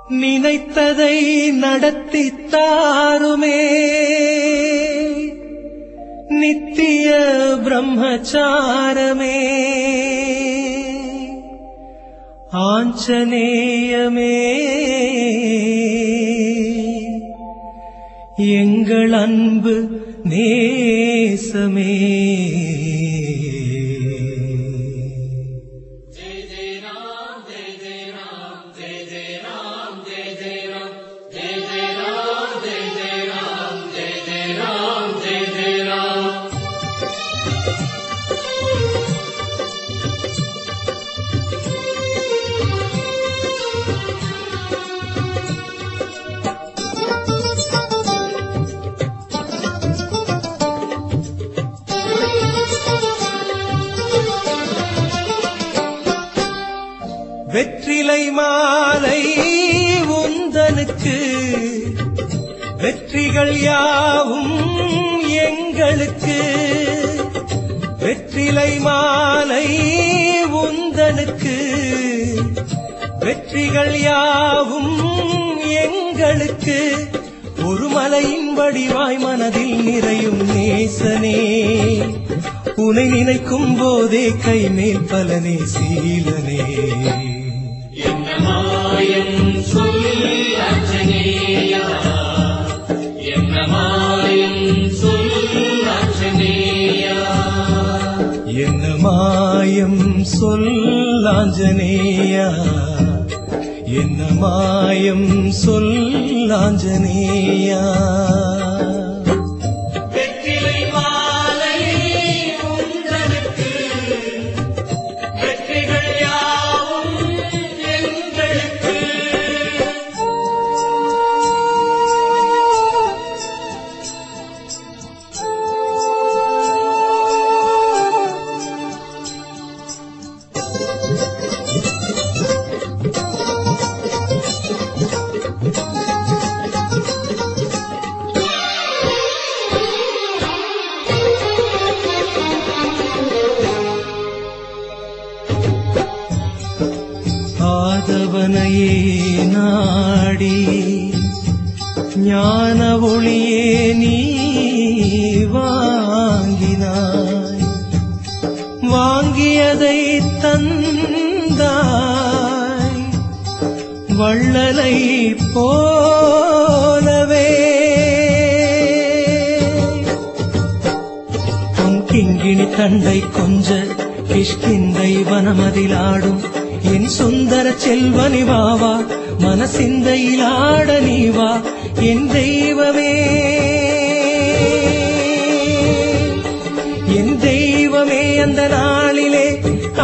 நினைத்ததை நடத்தித் தாருமே நித்திய பிரம்மச்சாரமே ஆஞ்சநேயமே எங்கள் அன்பு நேசமே. வெற்றிலை மாலை உந்தனுக்கு வெற்றிகள் யாவும் எங்களுக்கு. வெற்றிலை மாலை உந்தனுக்கு வெற்றிகள் யாவும் எங்களுக்கு. ஒரு மலையின் வடிவாய் மனதில் நிறையும் நேசனே உனை நினைக்கும் போதே கைமேல் பலனே சீலனே. என்ன மாயம் சொல் ஆஞ்சநேயா, என்ன மாயம் சொல் ஆஞ்சநேயா, என்ன மாயம் சொல் ஆஞ்சநேயா, என்ன மாயம் சொல் ஆஞ்சநேயா. ஆதவனையே நாடி ஞான ஒளியே நீ வாங்கினாய். வாங்கியதை தந்தாய் வள்ளலை போலவே. பொன்கிங்கிணி தண்டை கொஞ்ச கிஷ்கிந்தை வனமதிலாடும் என் சுந்தர செல்வனி வாவா மனசிந்தையிலாட நீவா என் தெய்வமே. என் தெய்வமே அந்த நாளிலே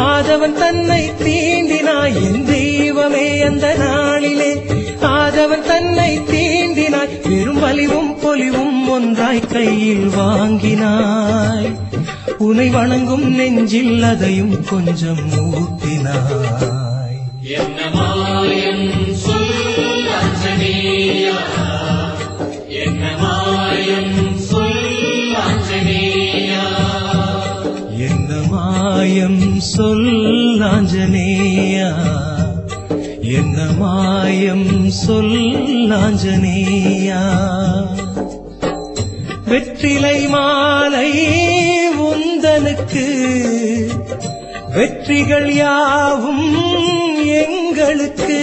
ஆதவன் தன்னை தீண்டினாய். என் தெய்வமே அந்த நாளிலே ஆதவன் தன்னை தீண்டினாய். பெரும் வலிவும் பொலிவும் ஒன்றாய் கையில் வாங்கினாய். உனை வணங்கும் நெஞ்சில் அதையும் கொஞ்சம் ஊட்டினாய். என்ன மாயம் சொல் ஆஞ்சநேயா, என்ன மாயம் சொல் ஆஞ்சநேயா, என்ன மாயம் சொல் ஆஞ்சநேயா, என்ன மாயம் சொல் ஆஞ்சநேயா. வெற்றிலை மாலை உந்தனுக்கு வெற்றிகள் யாவும் எங்களுக்கு.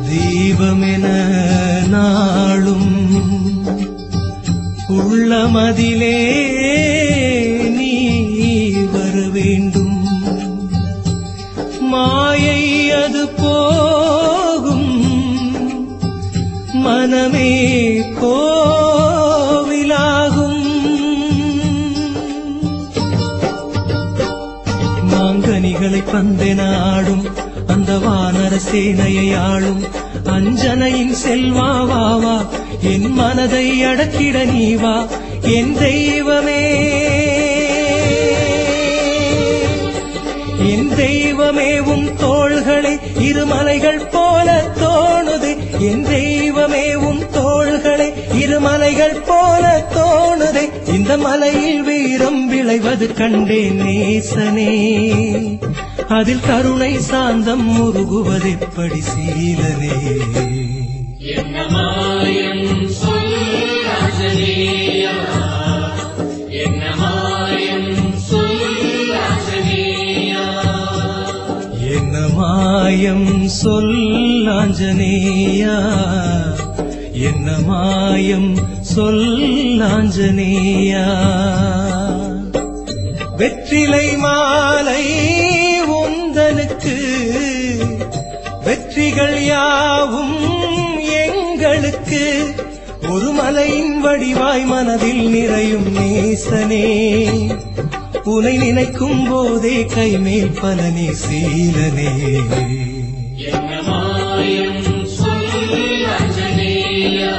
தீபமென நாளும் உள்ளமதிலே நீ வர வேண்டும். மாயை அது போகும் மனமே கோவிலாகும். மாங்கனிகளை பந்தெனாடும் அந்த வானர சேனையை ஆளும் அஞ்சனையின் செல்வாவா என் மனதை அடக்கிட நீவா என் தெய்வமே. தெய்வமே உன் தோள்களே இருமலைகள் போல தோணுதே, என் தெய்வமே உன் தோள்களே இருமலைகள் போல தோணுதே, இந்த மலையில் வீரம் விளைவது கண்டேன் நேசனே, அதில் கருணை சாந்தம் முருகுவதெப்படி சீலனே. என்ன மாயம் சொல் ஆஞ்சநேயா, என்ன மாயம் சொல் ஆஞ்சநேயா, என்ன மாயம் சொல் ஆஞ்சநேயா, என்ன மாயம் சொல் ஆஞ்சநேயா. வெற்றிலை மாலை உந்தனுக்கு, வெற்றிகள் யாவும் எங்களுக்கு, ஒரு மலையின் வடிவாய் மனதில் நிறையும் நேசனே, உனை நினைக்கும் போதே கைமேல் பலனே சீலனே. என்ன மாயம் சொல் ஆஞ்சநேயா,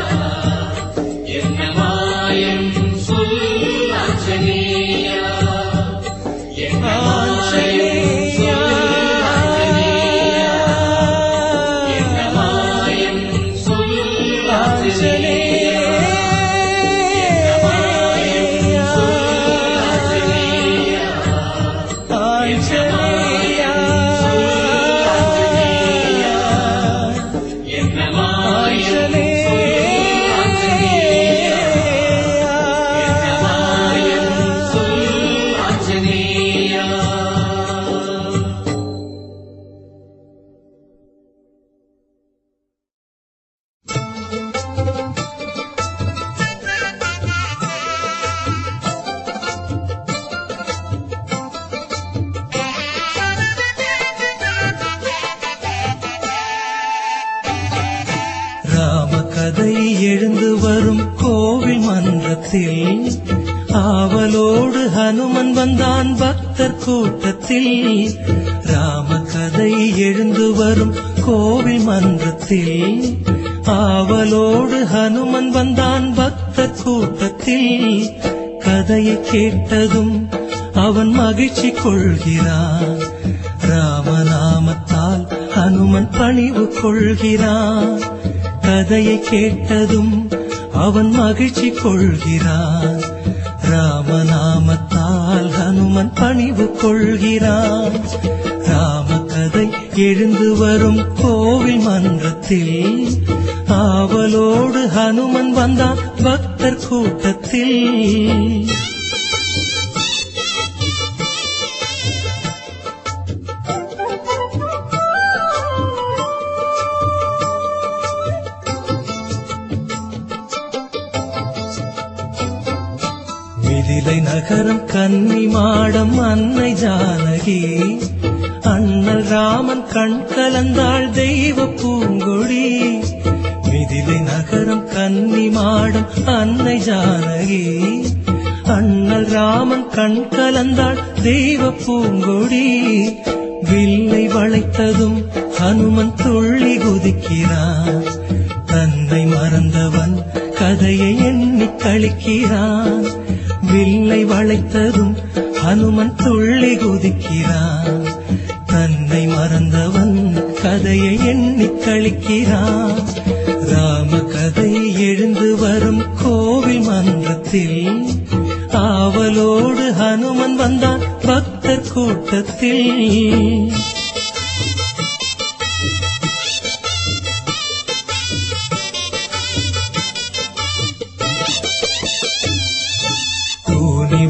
என்ன மாயம் சொல் ஆஞ்சநேயா, என்ன மாயம் சொல் ஆஞ்சநேயா, என்ன மாயம் சொல் ஆஞ்சநேயா, என்ன மாயம் சொல் ஆஞ்சநேயா, ஆஞ்சநேயா, என்ன மாயம் சொல் ஆஞ்சநேயா. ராமகதை எழுந்து வரும் கோவில் மன்றத்தில், ஆவலோடு ஹனுமன் வந்தான் பக்தர் கூட்டத்தில். ராமகதை எழுந்து வரும் கோவில் மன்றத்தில், ஆவலோடு ஹனுமன் வந்தான் பக்தர் கூட்டத்தில். கதையை கேட்டதும் அவன் மகிழ்ச்சி கொள்கிறான், ராமநாமத்தால் ஹனுமன் பணிவு கொள்கிறான். கதையை கேட்டதும் அவன் மகிழ்ச்சி கொள்கிறான், ராமநாமத்தால் ஹனுமன் பணிவு கொள்கிறான். ராமகதை எழுந்து வரும் கோவில் மன்றத்தில், ஆவலோடு ஹனுமன் வந்தான் பக்தர் கூட்டத்தில். மிதிலை நகரம் கன்னி மாடம் அன்னை ஜானகி, அண்ணல் ராமன் கண் கலந்தாள் தெய்வ பூங்கொடி. மிதிலை நகரம் கன்னி மாடம் அன்னை ஜானகி, அண்ணல் ராமன் கண் கலந்தாள் தெய்வ பூங்கொடி. வில்லை வளைத்ததும் ஹனுமன் துள்ளி குதிக்கிறான், தன்னை மறந்தவன் கதையை எண்ணி கழிக்கிறான். வில்லை வளைத்ததும் ஹனுமன் துள்ளி குதிக்கிறான், தன்னை மறந்தவன் கதையை எண்ணி கழிக்கிறான். ராமகதை எழுந்து வரும் கோவில் மன்றத்தில், ஆவலோடு ஹனுமன் வந்தான் பக்தர் கூட்டத்தில்.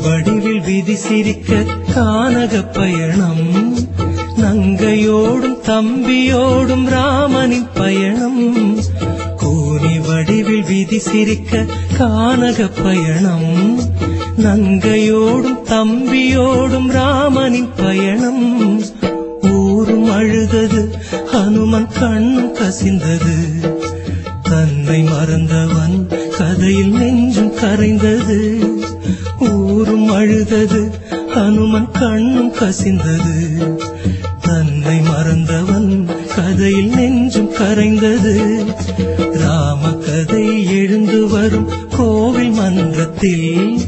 வடிவில் விதி சிரிக்க கானக பயணம், நங்கையோடும் தம்பியோடும் ராமனின் பயணம். கூனி வடிவில் விதி சிரிக்க கானக பயணம், நங்கையோடும் தம்பியோடும் ராமனின் பயணம். ஊரும் அழுதது ஹனுமன் கண்ணும் கசிந்தது, தன்னை மறந்தவன் கதையில் நெஞ்சும் கரைந்தது. ஊரும் அழுதது ஹனுமன் கண்ணும் கசிந்தது, தன்னை மறந்தவன் கதையில் நெஞ்சும் கரைந்தது. ராமகதை எழுந்து வரும் கோவில் மன்றத்தில்,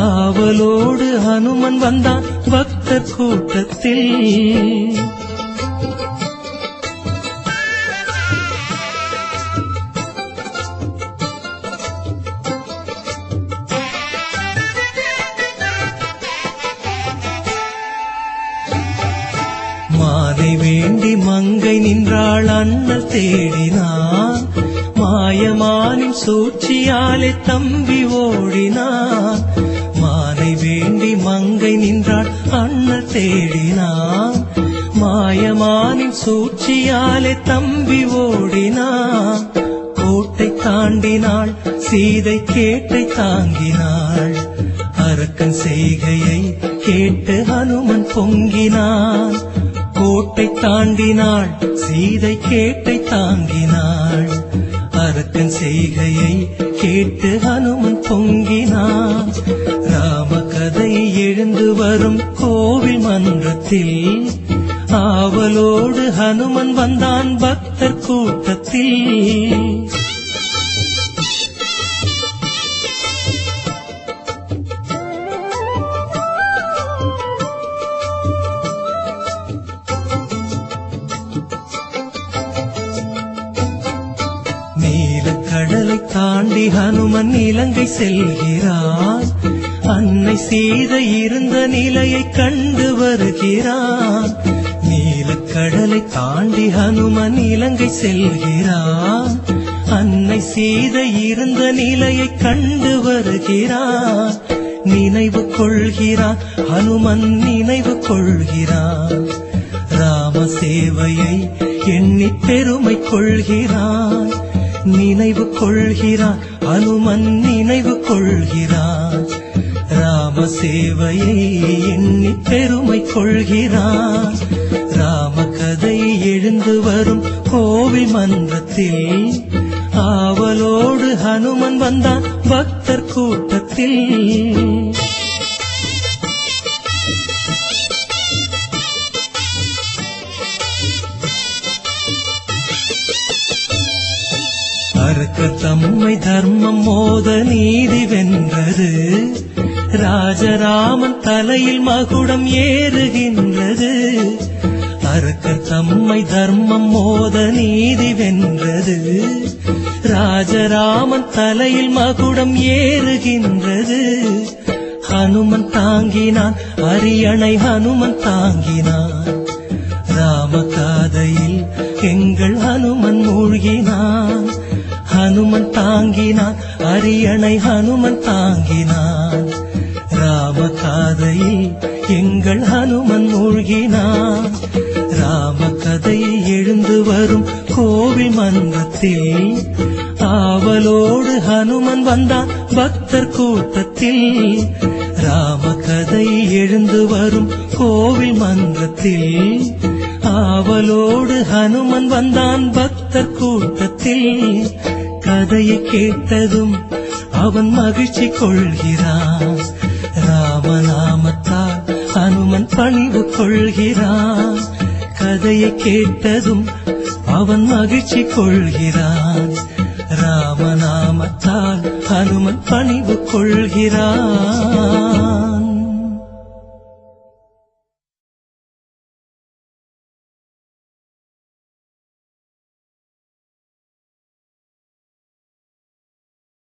ஆவலோடு ஹனுமன் வந்தான் பக்தர் கூட்டத்தில். வேண்டி மங்கை நின்றாள் அண்ணல் தேடினான். மாயமானின் சூழ்ச்சியாலே தம்பி ஓடினான். மானை வேண்டி மங்கை நின்றாள் அண்ணல் தேடினான். மாயமானின் சூழ்ச்சியாலே தம்பி ஓடினான். கோட்டை தாண்டினாள் சீதை கேட்டை தாங்கினாள். அரக்கன் செய்கையை கேட்டு ஹனுமன் பொங்கினான். கோட்டை தாண்டினாள் சீதை கேட்டை தாங்கினாள். அரக்கன் செய்கையை கேட்டு ஹனுமன் பொங்கினான். ராம கதை எழுந்து வரும் கோவில் மன்றத்தில் ஆவலோடு ஹனுமன் வந்தான் பக்தர் கூட்டத்தில். நீலக்கடலை தாண்டி ஹனுமன் இலங்கை செல்கிறான். அன்னை சீதை இருந்த நிலையை கண்டு வருகிறான். நீலக்கடலை தாண்டி ஹனுமன் இலங்கை செல்கிறான். அன்னை சீதை இருந்த நிலையை கண்டு வருகிறான். நினைவு கொள்கிறான் ஹனுமன் நினைவு கொள்கிறான். ராம சேவையை எண்ணி பெருமை கொள்கிறான். நினைவு கொள்கிறான் ஹனுமன் நினைவு கொள்கிறான். ராம சேவையை எண்ணி பெருமை கொள்கிறான். ராம கதை எழுந்து வரும் கோவில் மன்றத்தில் ஆவலோடு ஹனுமன் வந்தான் பக்தர் கூட்டத்தில். அரக்கர் தம்மை தர்மம் மோத நீதி வென்றது. ராஜராமன் தலையில் மகுடம் ஏறுகின்றது. அரக்கர் தம்மை தர்மம் மோத நீதி வென்றது. ராஜராமன் தலையில் மகுடம் ஏறுகின்றது. ஹனுமன் தாங்கினான் அரியணை ஹனுமன் தாங்கினான். ராம காதையில் எங்கள் ஹனுமன் மூழ்கினான். ஹனுமன் தாங்கினான் அரியணை ஹனுமன் தாங்கினான். ராம காதையில் எங்கள் ஹனுமன் மூழ்கினான். ராம கதை எழுந்து வரும் கோவில் மன்றத்தில் ஆவலோடு ஹனுமன் வந்தான் பக்தர் கூட்டத்தில். ராம கதை எழுந்து வரும் கோவில் மன்றத்தில் ஆவலோடு ஹனுமன் வந்தான் பக்தர் கூட்டத்தில். கதையை கேட்டதும் அவன் மகிழ்ச்சி கொள்கிறான். ராமநாமத்தால் ஹனுமன் பணிவு கொள்கிறான். கதையை கேட்டதும் அவன் மகிழ்ச்சி கொள்கிறான். ராமநாமத்தால் ஹனுமன் பணிவு கொள்கிறான்.